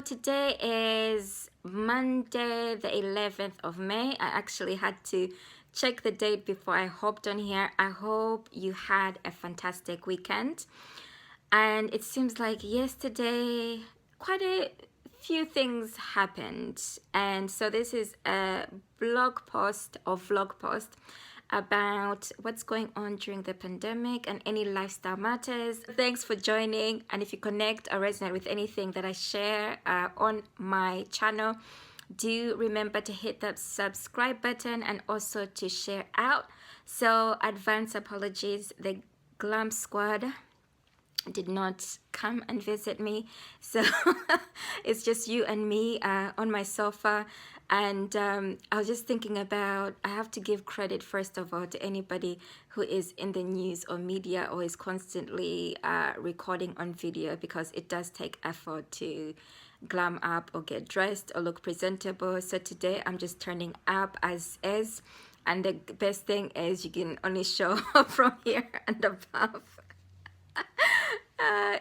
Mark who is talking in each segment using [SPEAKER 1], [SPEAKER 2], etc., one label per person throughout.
[SPEAKER 1] So today is Monday, the 11th of May. I actually had to check the date before I hopped on here. I hope you had a fantastic weekend. And it seems like yesterday, quite a few things happened. And so this is a blog post or vlog post about what's going on during the pandemic and any lifestyle matters. Thanks for joining, and if you connect or resonate with anything that I share on my channel, do remember to hit that subscribe button and also to share out. So advance apologies, the Glam Squad did not come and visit me, so it's just you and me on my sofa. And I was just thinking about, I have to give credit first of all to anybody who is in the news or media or is constantly recording on video, because it does take effort to glam up or get dressed or look presentable. So today I'm just turning up as is, and the best thing is you can only show up from here and above.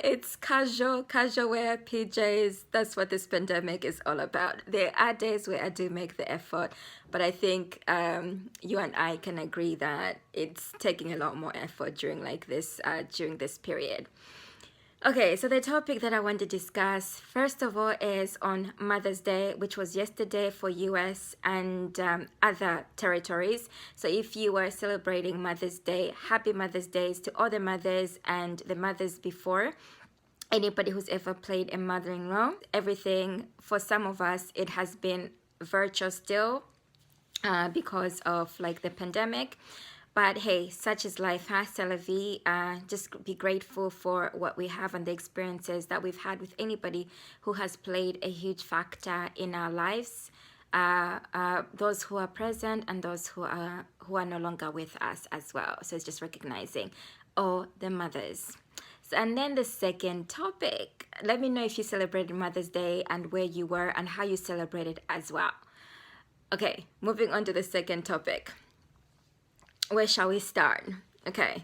[SPEAKER 1] It's casual wear, PJs. That's what this pandemic is all about. There are days where I do make the effort, but I think you and I can agree that it's taking a lot more effort during this period. Okay, so the topic that I want to discuss first of all is on Mother's Day, which was yesterday for US and other territories. So if you were celebrating Mother's Day, happy Mother's Days to all the mothers and the mothers before. Anybody who's ever played a mother-in-law, everything, for some of us, it has been virtual still because of like the pandemic. But hey, such is life, huh? C'est la vie. Just be grateful for what we have and the experiences that we've had with anybody who has played a huge factor in our lives. Those who are present and those who are no longer with us as well. So it's just recognizing all the mothers. So, and then the second topic, let me know if you celebrated Mother's Day and where you were and how you celebrated as well. Okay, moving on to the second topic. Where shall we start? Okay,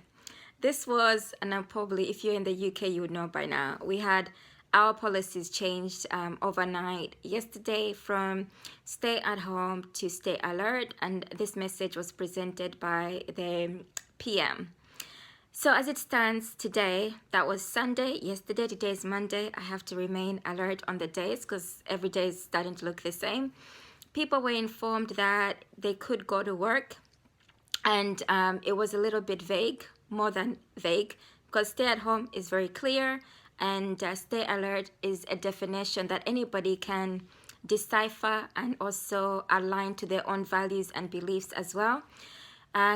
[SPEAKER 1] this was, and probably if you're in the UK, you would know by now, we had our policies changed overnight yesterday from stay at home to stay alert, and this message was presented by the PM. So as it stands today, that was Sunday, yesterday, today is Monday. I have to remain alert on the days because every day is starting to look the same. People were informed that they could go to work. And it was a little bit vague, more than vague, because stay at home is very clear, and stay alert is a definition that anybody can decipher and also align to their own values and beliefs as well.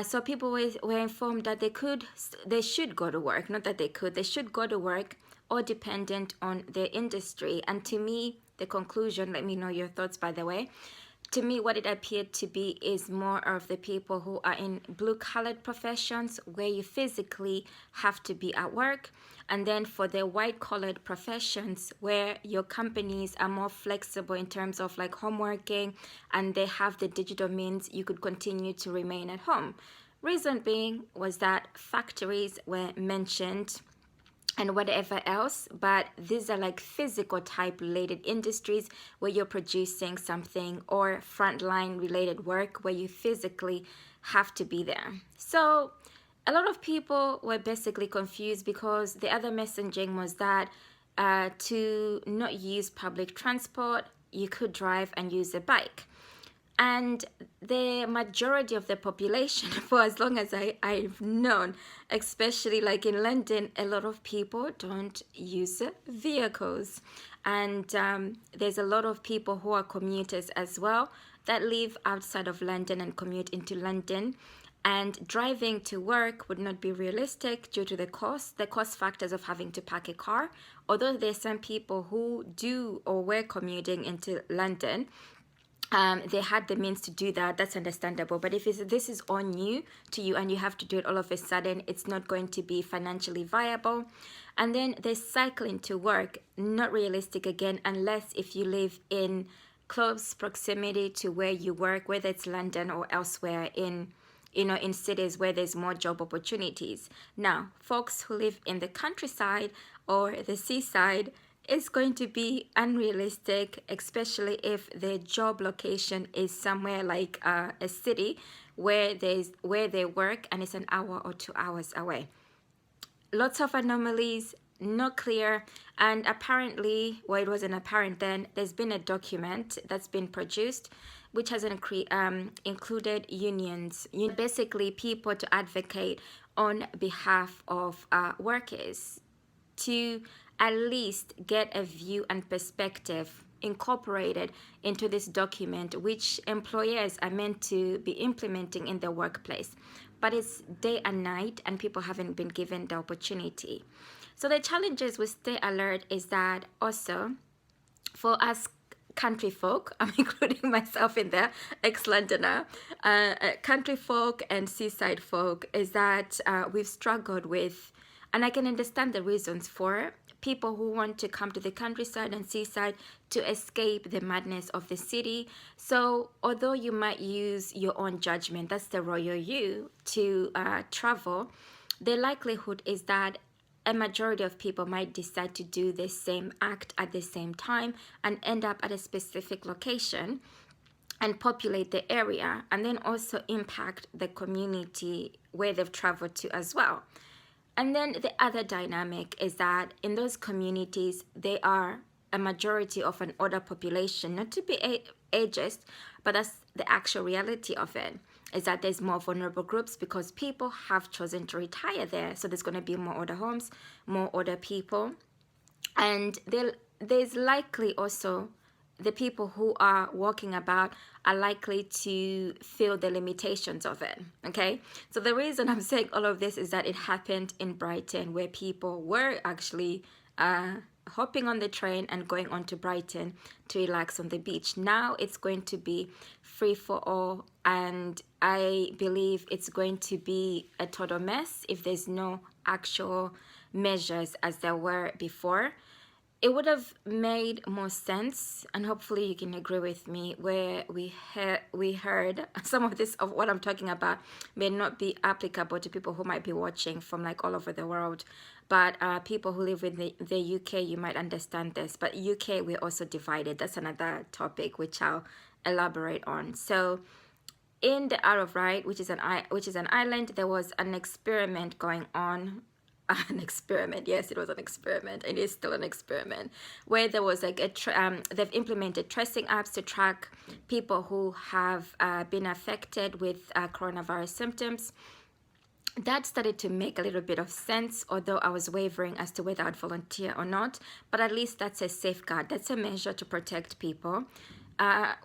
[SPEAKER 1] So people were informed that they should go to work, not that they should go to work, or dependent on their industry. And to me, the conclusion, let me know your thoughts by the way, to me, what it appeared to be is more of the people who are in blue-collared professions where you physically have to be at work. And then for the white-collared professions where your companies are more flexible in terms of like home working and they have the digital means, you could continue to remain at home. Reason being was that factories were mentioned and whatever else, but these are like physical type related industries where you're producing something, or frontline related work where you physically have to be there. So a lot of people were basically confused because the other messaging was that to not use public transport, you could drive and use a bike. And the majority of the population, for as long as I've known, especially like in London, a lot of people don't use vehicles. And there's a lot of people who are commuters as well that live outside of London and commute into London. And driving to work would not be realistic due to the cost factors of having to park a car. Although there's some people who do or were commuting into London, they had the means to do that. That's understandable. But if this is all new to you and you have to do it all of a sudden, it's not going to be financially viable. And then there's cycling to work, not realistic again, unless if you live in close proximity to where you work, whether it's London or elsewhere in cities where there's more job opportunities. Now, folks who live in the countryside or the seaside, it's going to be unrealistic, especially if the job location is somewhere like a city where they work and it's an hour or 2 hours away. Lots of anomalies, not clear, and apparently, well, it wasn't apparent then, there's been a document that's been produced which has included unions, basically people to advocate on behalf of workers, to at least get a view and perspective incorporated into this document, which employers are meant to be implementing in their workplace. But it's day and night, and people haven't been given the opportunity. So the challenges with Stay Alert is that also for us country folk, I'm including myself in there, ex-Londoner, country folk and seaside folk, is that we've struggled with, and I can understand the reasons for people who want to come to the countryside and seaside to escape the madness of the city. So although you might use your own judgment, that's the royal you, to travel, the likelihood is that a majority of people might decide to do the same act at the same time and end up at a specific location and populate the area, and then also impact the community where they've traveled to as well. And then the other dynamic is that in those communities, they are a majority of an older population, not to be ageist, but that's the actual reality of it, is that there's more vulnerable groups because people have chosen to retire there. So there's going to be more older homes, more older people. And there's likely also the people who are walking about are likely to feel the limitations of it, okay? So the reason I'm saying all of this is that it happened in Brighton, where people were actually hopping on the train and going on to Brighton to relax on the beach. Now it's going to be free for all, and I believe it's going to be a total mess if there's no actual measures as there were before. It would have made more sense, and hopefully you can agree with me, where we heard some of this of what I'm talking about may not be applicable to people who might be watching from like all over the world, but people who live in the UK, you might understand this. But UK, we're also divided. That's another topic which I'll elaborate on. So in the Isle of Wight, which is an island, there was an experiment going on. An experiment, yes, it was an experiment. It is still an experiment, where there was like they've implemented tracing apps to track people who have been affected with coronavirus symptoms. That started to make a little bit of sense, although I was wavering as to whether I'd volunteer or not. But at least that's a safeguard. That's a measure to protect people.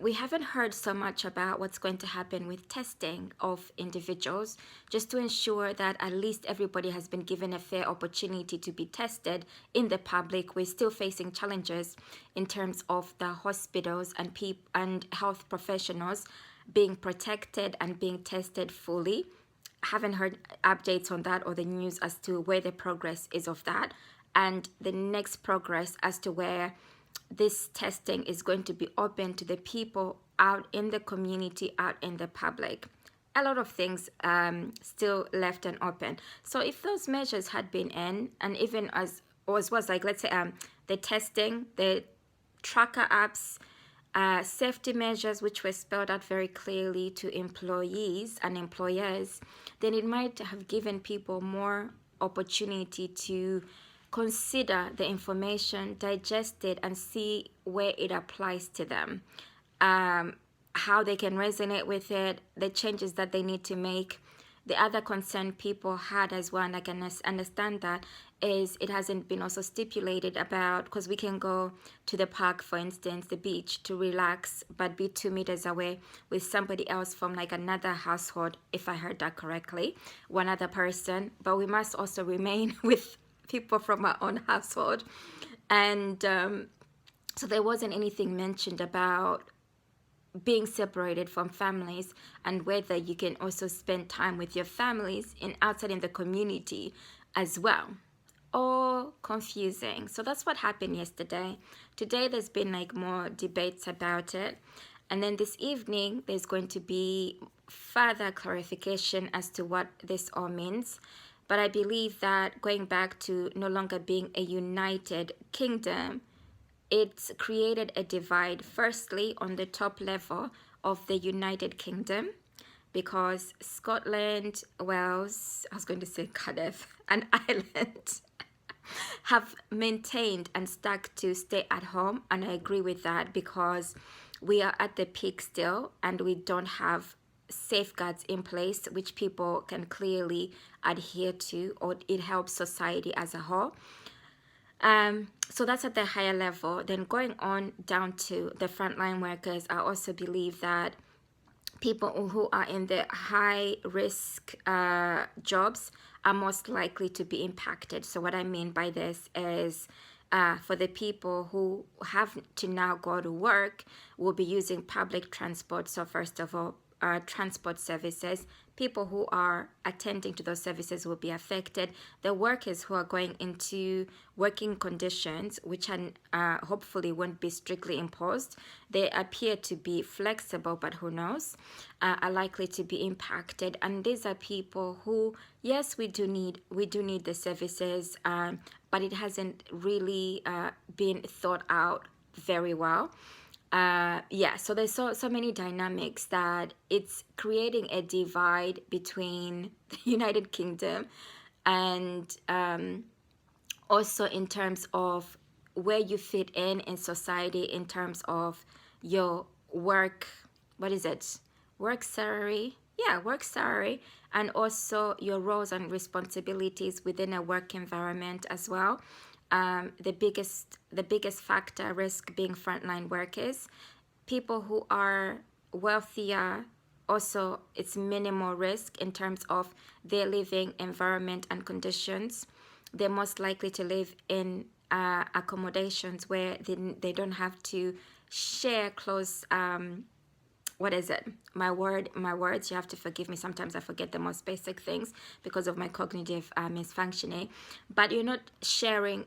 [SPEAKER 1] We haven't heard so much about what's going to happen with testing of individuals, just to ensure that at least everybody has been given a fair opportunity to be tested in the public. We're still facing challenges in terms of the hospitals and health professionals being protected and being tested fully. Haven't heard updates on that or the news as to where the progress is of that, and the next progress as to where this testing is going to be open to the people out in the community, out in the public. A lot of things still left and open. So if those measures had been in, and even as was like, let's say the testing, the tracker apps, safety measures which were spelled out very clearly to employees and employers, then it might have given people more opportunity to consider the information, digest it, and see where it applies to them, how they can resonate with it, the changes that they need to make. The other concern people had as well, and I can understand that, is it hasn't been also stipulated about, because we can go to the park, for instance, the beach, to relax, but be 2 meters away with somebody else from like another household, if I heard that correctly, one other person, but we must also remain with people from our own household. And so there wasn't anything mentioned about being separated from families, and whether you can also spend time with your families outside in the community as well. All confusing. So that's what happened yesterday. Today there's been like more debates about it, and then this evening there's going to be further clarification as to what this all means. But I believe that going back to no longer being a united kingdom it's created a divide, firstly, on the top level of the United Kingdom, because Scotland, Wales, I was going to say Cardiff, and Ireland have maintained and stuck to stay at home. And I agree with that, because we are at the peak still and we don't have safeguards in place which people can clearly adhere to, or it helps society as a whole. So that's at the higher level. Then going on down to the frontline workers, I also believe that people who are in the high risk jobs are most likely to be impacted. So what I mean by this is, for the people who have to now go to work, will be using public transport. So first of all, transport services, people who are attending to those services will be affected. The workers who are going into working conditions, which are, hopefully won't be strictly imposed, they appear to be flexible, but who knows, are likely to be impacted. And these are people who, yes, we do need the services, but it hasn't really been thought out very well. Yeah, so there's so many dynamics that it's creating a divide between the United Kingdom, and also in terms of where you fit in society, in terms of your work, what is it, work salary, yeah, work salary, and also your roles and responsibilities within a work environment as well. The biggest factor risk being frontline workers. People who are wealthier, also it's minimal risk in terms of their living environment and conditions. They're most likely to live in accommodations where they don't have to share close, what is it? My words, you have to forgive me. Sometimes I forget the most basic things because of my cognitive misfunctioning. But you're not sharing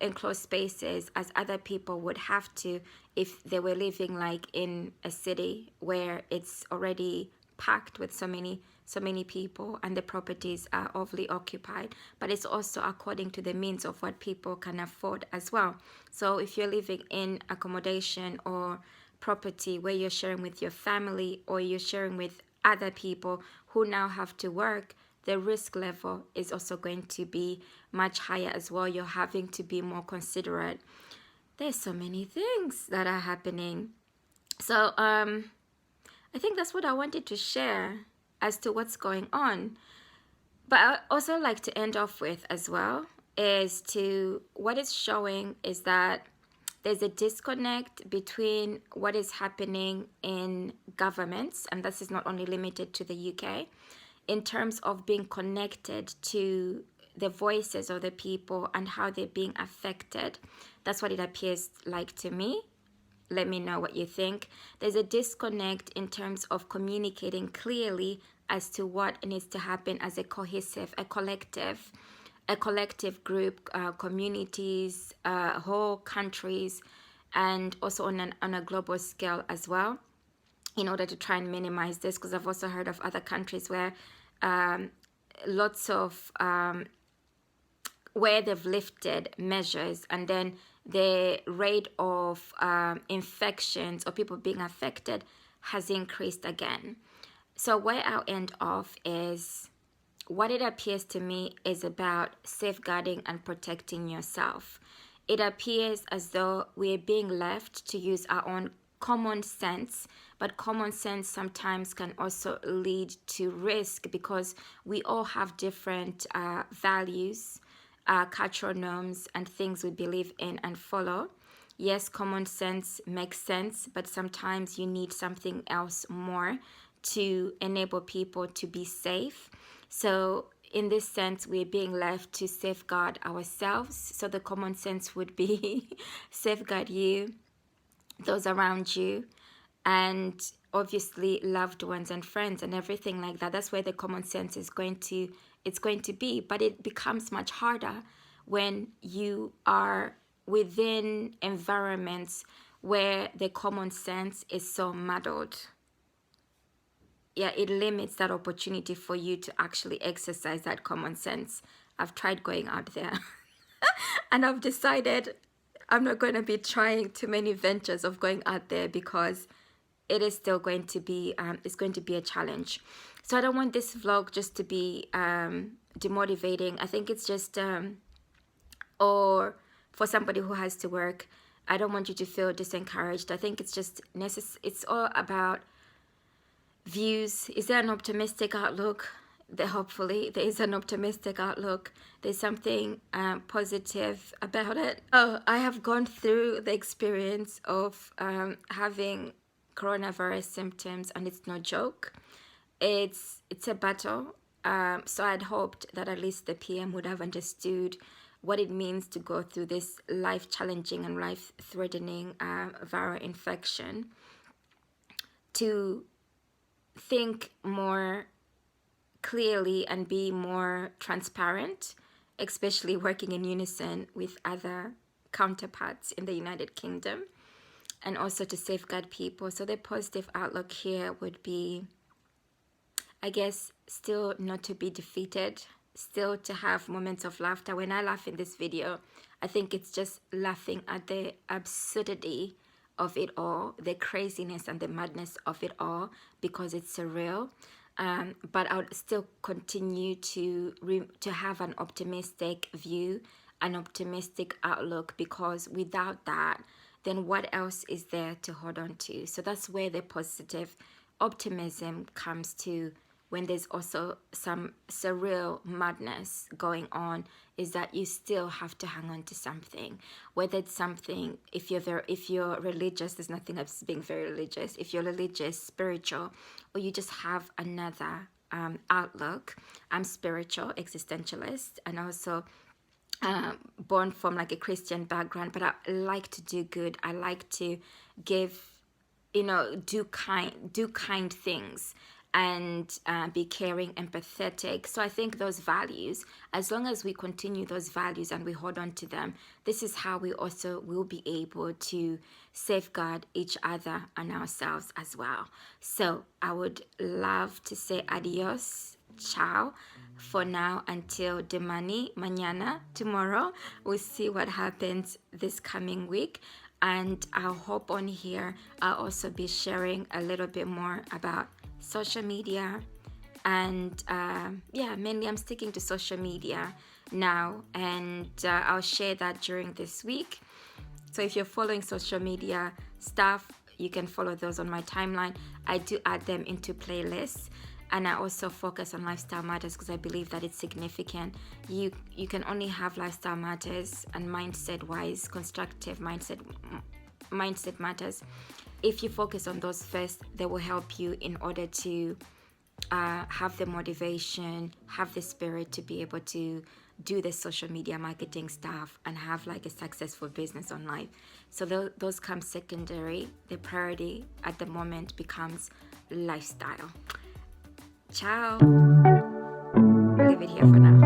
[SPEAKER 1] enclosed spaces as other people would have to if they were living like in a city where it's already packed with so many people and the properties are overly occupied. But it's also according to the means of what people can afford as well. So if you're living in accommodation or property where you're sharing with your family, or you're sharing with other people who now have to work, the risk level is also going to be much higher as well. You're having to be more considerate. There's so many things that are happening. So I think that's what I wanted to share as to what's going on. But I also like to end off with as well is to what it's showing is that there's a disconnect between what is happening in governments, and this is not only limited to the UK, in terms of being connected to the voices of the people and how they're being affected. That's what it appears like to me. Let me know what you think. There's a disconnect in terms of communicating clearly as to what needs to happen as a cohesive, a collective group, communities, whole countries, and also on a global scale as well, in order to try and minimize this. Because I've also heard of other countries where lots of where they've lifted measures, and then the rate of infections or people being affected has increased again. So where I'll end off is, what it appears to me is about safeguarding and protecting yourself. It appears as though we're being left to use our own common sense, but common sense sometimes can also lead to risk, because we all have different values, cultural norms, and things we believe in and follow. Yes, common sense makes sense, but sometimes you need something else more to enable people to be safe. So in this sense, we're being left to safeguard ourselves. So the common sense would be safeguard you, those around you, and obviously loved ones and friends and everything like that. That's where the common sense is going to be. But it becomes much harder when you are within environments where the common sense is so muddled. Yeah, it limits that opportunity for you to actually exercise that common sense. I've tried going out there and I've decided I'm not going to be trying too many ventures of going out there because it is still going to be it's going to be a challenge. So I don't want this vlog just to be demotivating. I think it's just or for somebody who has to work, I don't want you to feel disencouraged. I think it's just necessary. It's all about views. Is there an optimistic outlook? Hopefully there is an optimistic outlook. There's something positive about it. Oh, I have gone through the experience of having coronavirus symptoms, and it's no joke. It's a battle. So I'd hoped that at least the PM would have understood what it means to go through this life-challenging and life-threatening viral infection, to think more clearly and be more transparent, especially working in unison with other counterparts in the United Kingdom, and also to safeguard people. So the positive outlook here would be, I guess, still not to be defeated, still to have moments of laughter. When I laugh in this video, I think it's just laughing at the absurdity of it all, the craziness and the madness of it all, because it's surreal. But I would still continue to have an optimistic view, an optimistic outlook, because without that, then what else is there to hold on to? So that's where the positive optimism comes to, when there's also some surreal madness going on, is that you still have to hang on to something. Whether it's something, if you're religious, there's nothing as being very religious. If you're religious, spiritual, or you just have another outlook. I'm spiritual, existentialist, and also born from like a Christian background, but I like to do good. I like to give, do kind things, and be caring, empathetic. So I think those values, as long as we continue those values and we hold on to them, this is how we also will be able to safeguard each other and ourselves as well. So I would love to say adios, ciao, for now, until demani, mañana, tomorrow. We'll see what happens this coming week. And I'll hop on here. I'll also be sharing a little bit more about social media, and yeah, mainly I'm sticking to social media now, and I'll share that during this week. So if you're following social media stuff, you can follow those on my timeline. I do add them into playlists, and I also focus on lifestyle matters because I believe that it's significant. You can only have lifestyle matters and mindset wise, constructive mindset matters. If you focus on those first, they will help you in order to have the motivation, have the spirit to be able to do the social media marketing stuff and have like a successful business online. So those come secondary. The priority at the moment becomes lifestyle. Ciao. Leave it here for now.